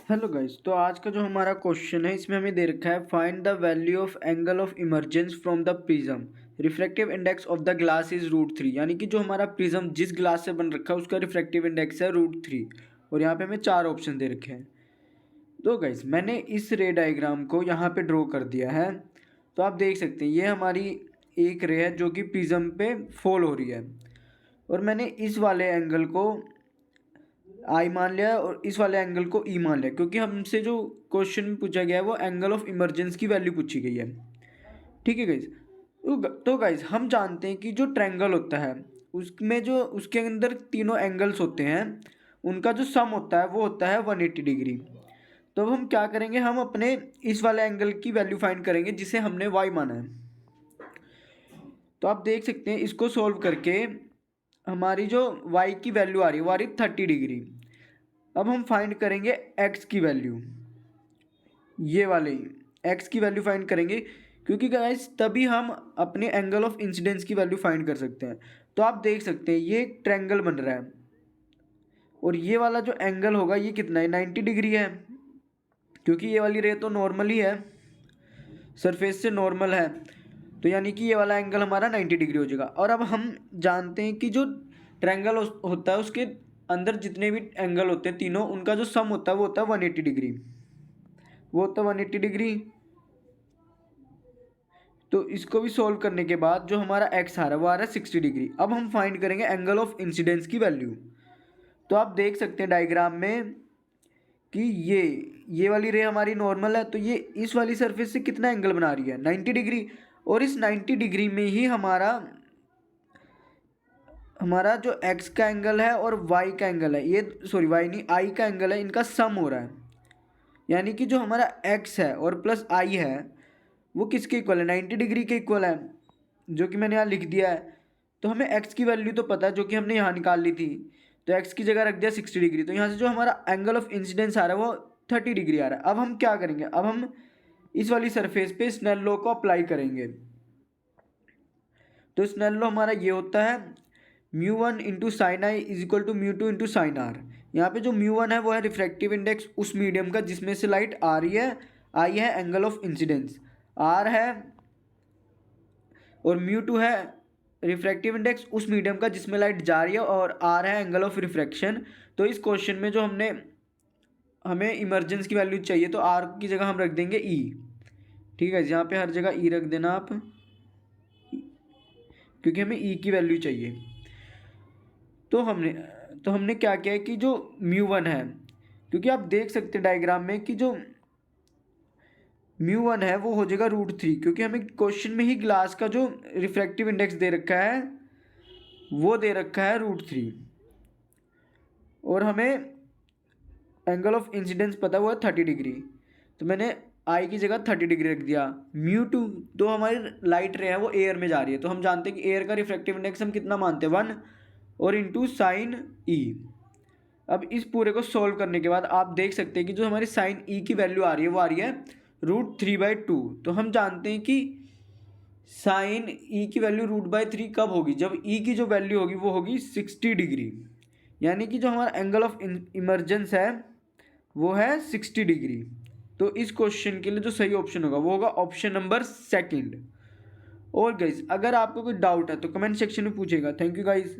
Hello guys. तो आज का जो हमारा क्वेश्चन है इसमें हमें दे रखा है find the value of angle of emergence from the prism. Refractive index of the glass is √3। यानी कि जो हमारा प्रिज्म जिस ग्लास से बन रखा है उसका रिफ्रैक्टिव इंडेक्स है √3। और यहाँ पे हमें 4 ऑप्शन दे रखे हैं। तो गाइस मैंने इस रे डायग्राम को यहाँ पे ड्रॉ कर दिया है। तो आप देख सकते हैं ये हमारी एक रे है जो कि प्रिज्म पे फॉल हो रही है। और मैंने इस वाले एंगल को आई मान लिया और इस वाले एंगल को ई मान लिया, क्योंकि हमसे जो क्वेश्चन पूछा गया है वो एंगल ऑफ इमरजेंस की वैल्यू पूछी गई है। ठीक है गाइज। तो गाइज हम जानते हैं कि जो ट्रायंगल होता है उसमें जो उसके अंदर तीनों एंगल्स होते हैं उनका जो सम होता है वो होता है 180 डिग्री। तो अब हम क्या करेंगे, हम अपने इस वाले एंगल की वैल्यू फाइंड करेंगे जिसे हमने वाई माना है। तो आप देख सकते हैं इसको सॉल्व करके हमारी जो y की वैल्यू आ रही है वो आ रही 30 डिग्री। अब हम फाइंड करेंगे x की वैल्यू, ये वाले x की वैल्यू फाइंड करेंगे, क्योंकि गाइस तभी हम अपने एंगल ऑफ इंसिडेंस की वैल्यू फाइंड कर सकते हैं। तो आप देख सकते हैं ये एक ट्रायंगल बन रहा है और ये वाला जो एंगल होगा ये कितना है, 90 डिग्री है, क्योंकि ये वाली रे तो नॉर्मल ही है, सरफेस से नॉर्मल है। तो यानी कि ये वाला एंगल हमारा 90 डिग्री हो जाएगा। और अब हम जानते हैं कि जो ट्रायंगल होता है उसके अंदर जितने भी एंगल होते हैं तीनों, उनका जो सम होता है वो होता है 180 डिग्री। वो होता है 180 डिग्री। तो इसको भी सोल्व करने के बाद जो हमारा एक्स आ रहा है वो आ रहा है 60 डिग्री। अब हम फाइंड करेंगे एंगल ऑफ इंसिडेंस की वैल्यू। तो आप देख सकते हैं डायग्राम में कि ये वाली रे हमारी नॉर्मल है, तो ये इस वाली सरफेस से कितना एंगल बना रही है, 90 डिग्री। और इस 90 डिग्री में ही हमारा जो x का एंगल है और y का एंगल है, ये सॉरी y नहीं i का एंगल है, इनका सम हो रहा है। यानी कि जो हमारा x है और प्लस i है वो किसके इक्वल है, 90 डिग्री के इक्वल है, जो कि मैंने यहाँ लिख दिया है। तो हमें x की वैल्यू तो पता है जो कि हमने यहाँ निकाल ली थी, तो x की जगह रख दिया 60 डिग्री। तो यहाँ से जो हमारा एंगल ऑफ इंसिडेंस आ रहा है वो 30 डिग्री आ रहा है। अब हम क्या करेंगे, अब हम इस वाली सरफेस पे स्नेल लॉ को अप्लाई करेंगे। तो स्नेल लॉ हमारा ये होता है μ1 into sine i is equal to μ2 into sine r. यहाँ पे जो μ1 है वो है रिफ्रैक्टिव इंडेक्स उस मीडियम का जिसमें से लाइट आ रही है, आई है एंगल ऑफ इंसिडेंस, आर है, और μ2 है रिफ्रैक्टिव इंडेक्स उस मीडियम का जिसमें लाइट जा रही है, और आर है एंगल ऑफ रिफ्रैक्शन। तो इस क्वेश्चन में जो हमें इमरजेंस की वैल्यू चाहिए तो आर की जगह हम रख देंगे ई। ठीक है, यहाँ पे हर जगह ई रख देना आप, क्योंकि हमें ई की वैल्यू चाहिए। तो हमने क्या किया है कि जो μ1 है, क्योंकि आप देख सकते हैं डायग्राम में कि जो μ1 है वो हो जाएगा √3, क्योंकि हमें क्वेश्चन में ही ग्लास का जो रिफ्रैक्टिव इंडेक्स दे रखा है वो दे रखा है √3, और हमें एंगल ऑफ इंसिडेंस पता हुआ है 30 डिग्री। तो मैंने आई की जगह 30 डिग्री रख दिया। μ2 तो हमारी लाइट रे है वो एयर में जा रही है, तो हम जानते हैं कि एयर का रिफ्रैक्टिव इंडेक्स हम कितना मानते हैं, 1 और इंटू साइन ई। अब इस पूरे को सॉल्व करने के बाद आप देख सकते हैं कि जो हमारी साइन ई की वैल्यू आ रही है वो आ रही है √3/2। तो हम जानते हैं कि साइन ई की वैल्यू √3 कब होगी, जब ई की जो वैल्यू होगी वो होगी 60 डिग्री। यानी कि जो हमारा एंगल ऑफ इमरजेंस है वो है 60 डिग्री। तो इस क्वेश्चन के लिए जो सही ऑप्शन होगा वो होगा ऑप्शन नंबर सेकंड। और गाइज अगर आपको कोई डाउट है तो कमेंट सेक्शन में पूछेगा। Thank you guys.